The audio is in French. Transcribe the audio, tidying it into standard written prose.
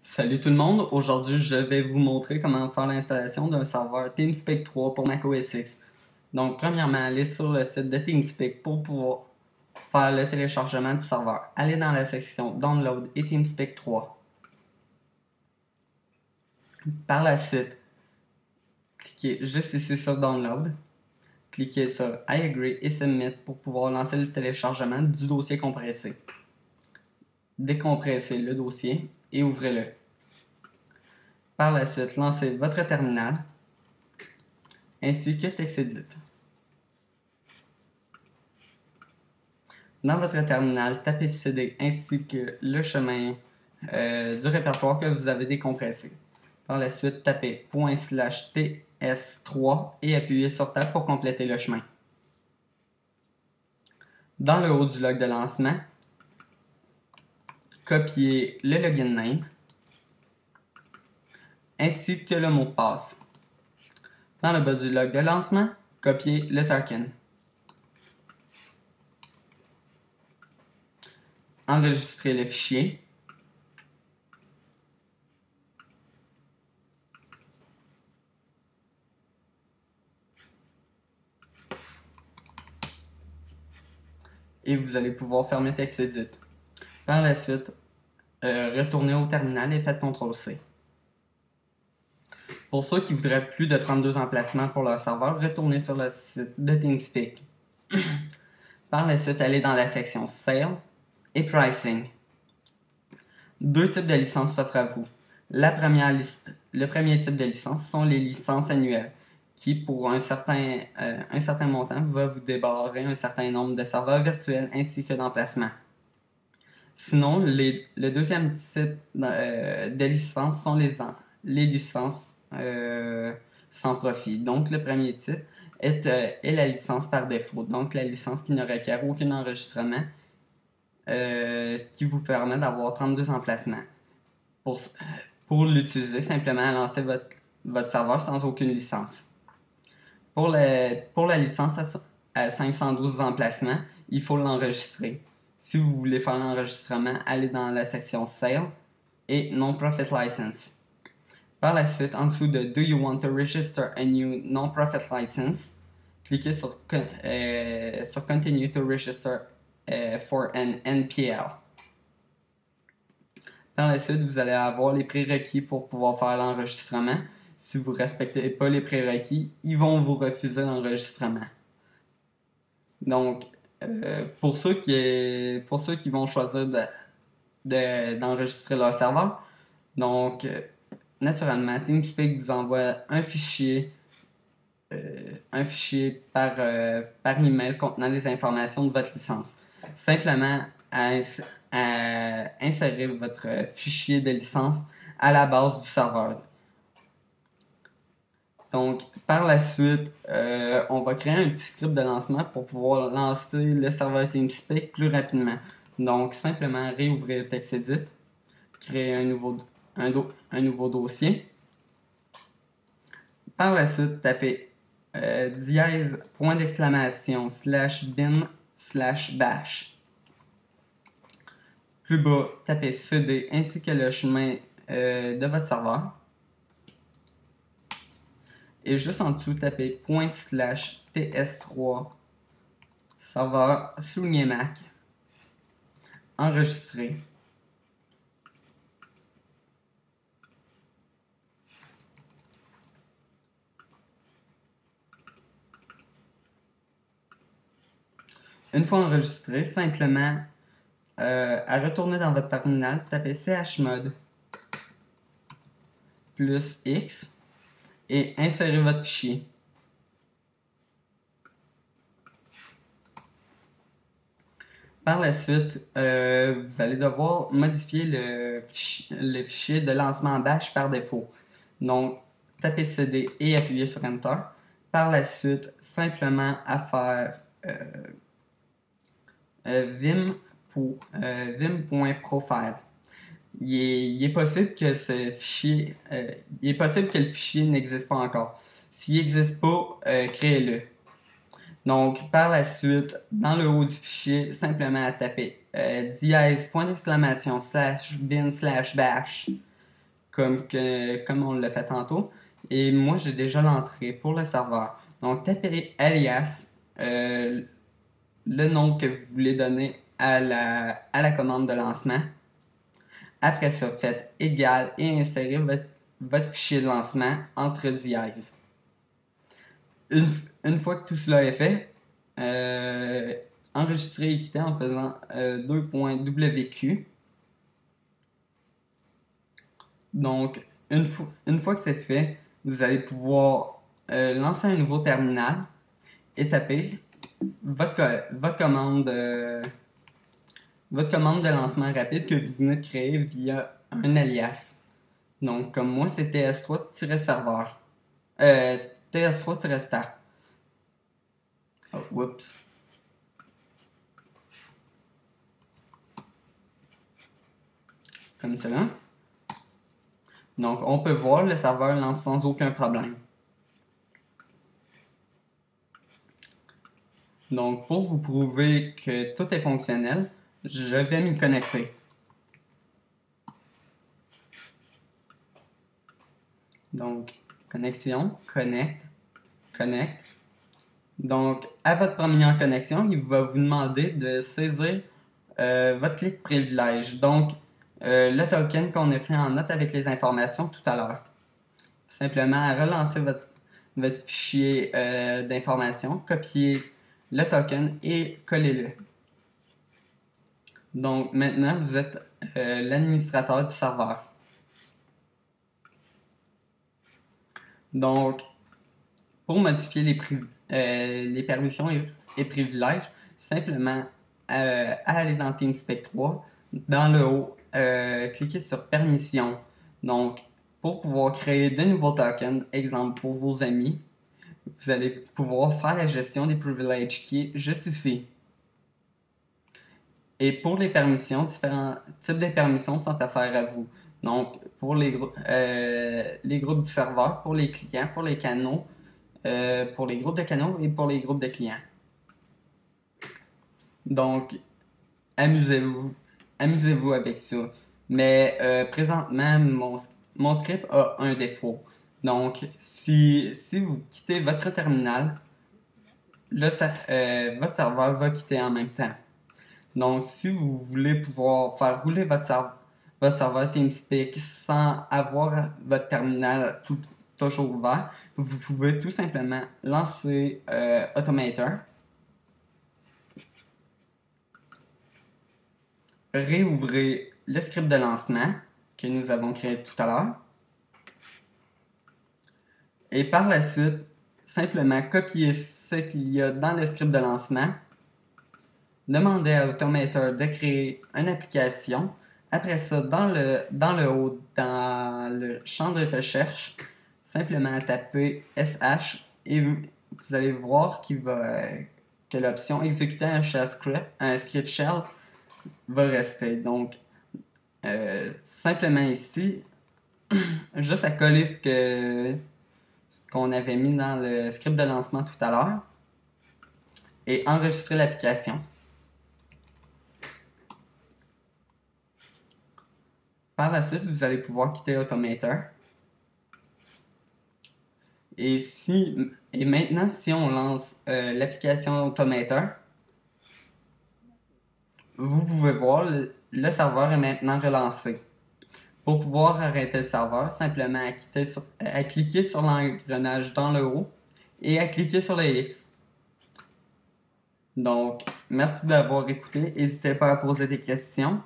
Salut tout le monde, aujourd'hui je vais vous montrer comment faire l'installation d'un serveur TeamSpeak 3 pour macOS X. Donc premièrement, allez sur le site de TeamSpeak pour pouvoir faire le téléchargement du serveur. Allez dans la section Download et TeamSpeak 3. Par la suite, cliquez juste ici sur Download. Cliquez sur I agree et Submit pour pouvoir lancer le téléchargement du dossier compressé. Décompressez le dossier et ouvrez-le. Par la suite, lancez votre terminal ainsi que TextEdit. Dans votre terminal, tapez CD ainsi que le chemin du répertoire que vous avez décompressé. Par la suite, tapez /ts3 et appuyez sur Tab pour compléter le chemin. Dans le haut du log de lancement, copiez le login name ainsi que le mot de passe. Dans le bas du log de lancement, copiez le token. Enregistrez le fichier. Et vous allez pouvoir fermer TextEdit. Par la suite, retournez au terminal et faites CTRL-C. Pour ceux qui voudraient plus de 32 emplacements pour leur serveur, retournez sur le site de TeamSpeak. Par la suite, allez dans la section Sale et Pricing. Deux types de licences s'offrent à vous. Le premier type de licence sont les licences annuelles, qui pour un certain montant va vous débarrer un certain nombre de serveurs virtuels ainsi que d'emplacements. Sinon, le deuxième type de licence sont les licences sans profit. Donc le premier type est la licence par défaut, donc la licence qui ne requiert aucun enregistrement, qui vous permet d'avoir 32 emplacements. Pour l'utiliser, simplement lancer votre serveur sans aucune licence. Pour la licence à 512 emplacements, il faut l'enregistrer. Si vous voulez faire l'enregistrement, allez dans la section Sale et Non-Profit License. Par la suite, en dessous de Do you want to register a new non-profit license? Cliquez sur Continue to register for an NPL. Par la suite, vous allez avoir les prérequis pour pouvoir faire l'enregistrement. Si vous ne respectez pas les prérequis, ils vont vous refuser l'enregistrement. Donc, pour ceux qui vont choisir d'enregistrer leur serveur, donc, naturellement, TeamSpeak vous envoie un fichier par email contenant les informations de votre licence. Simplement à insérer votre fichier de licence à la base du serveur. Donc, par la suite, on va créer un petit script de lancement pour pouvoir lancer le serveur TeamSpeak plus rapidement. Donc, simplement réouvrir TextEdit, créer un nouveau dossier. Par la suite, tapez dièse /bin/bash. Plus bas, tapez CD ainsi que le chemin de votre serveur. Et juste en dessous, tapez /ts3 serveur /Mac. Enregistrer. Une fois enregistré, simplement à retourner dans votre terminal, tapez chmod plus X et insérez votre fichier. Par la suite, vous allez devoir modifier le fichier de lancement bash par défaut. Donc, tapez CD et appuyez sur Enter. Par la suite, simplement à faire vim.profile. Il est possible que le fichier n'existe pas encore. S'il n'existe pas, créez-le. Donc, par la suite, dans le haut du fichier, simplement à taper dièse !/bin/bash comme on l'a fait tantôt. Et moi, j'ai déjà l'entrée pour le serveur. Donc, tapez alias, le nom que vous voulez donner à la commande de lancement. Après ça, faites égal et insérez votre fichier de lancement entre dièses. Une fois que tout cela est fait, enregistrez et quitter en faisant 2.wq. Donc, une fois que c'est fait, vous allez pouvoir lancer un nouveau terminal et taper votre commande de lancement rapide que vous venez de créer via un alias. Donc, comme moi, c'est ts3-serveur. ts3-start. Oh, whoops. Comme cela. Donc, on peut voir le serveur lance sans aucun problème. Donc, pour vous prouver que tout est fonctionnel, je vais m'y connecter. Donc, connexion, connect. Donc, à votre première connexion, il va vous demander de saisir votre clé de privilège. Donc, le token qu'on a pris en note avec les informations tout à l'heure. Simplement, relancer votre fichier d'informations, copier le token et collez-le. Donc, maintenant, vous êtes l'administrateur du serveur. Donc, pour modifier les permissions et privilèges, simplement aller dans TeamSpeak 3, dans le haut, cliquez sur Permission. Donc, pour pouvoir créer de nouveaux tokens, exemple pour vos amis, vous allez pouvoir faire la gestion des privileges qui est juste ici. Et pour les permissions, différents types de permissions sont à faire à vous. Donc, pour les groupes du serveur, pour les clients, pour les canaux, pour les groupes de canaux et pour les groupes de clients. Donc, amusez-vous avec ça. Mais présentement, mon script a un défaut. Donc, si vous quittez votre terminal, votre serveur va quitter en même temps. Donc, si vous voulez pouvoir faire rouler votre serveur TeamSpeak sans avoir votre terminal toujours ouvert, vous pouvez tout simplement lancer Automator, réouvrir le script de lancement que nous avons créé tout à l'heure, et par la suite, simplement copier ce qu'il y a dans le script de lancement, demander à Automator de créer une application. Après ça, dans le haut, dans le champ de recherche, simplement taper SH et vous allez voir que l'option exécuter un script shell va rester. Donc, simplement ici, juste à coller ce qu'on avait mis dans le script de lancement tout à l'heure et enregistrer l'application. Par la suite, vous allez pouvoir quitter Automator. Et maintenant, si on lance l'application Automator, vous pouvez voir le serveur est maintenant relancé. Pour pouvoir arrêter le serveur, simplement à cliquer sur l'engrenage dans le haut et à cliquer sur le X. Donc, merci d'avoir écouté. N'hésitez pas à poser des questions.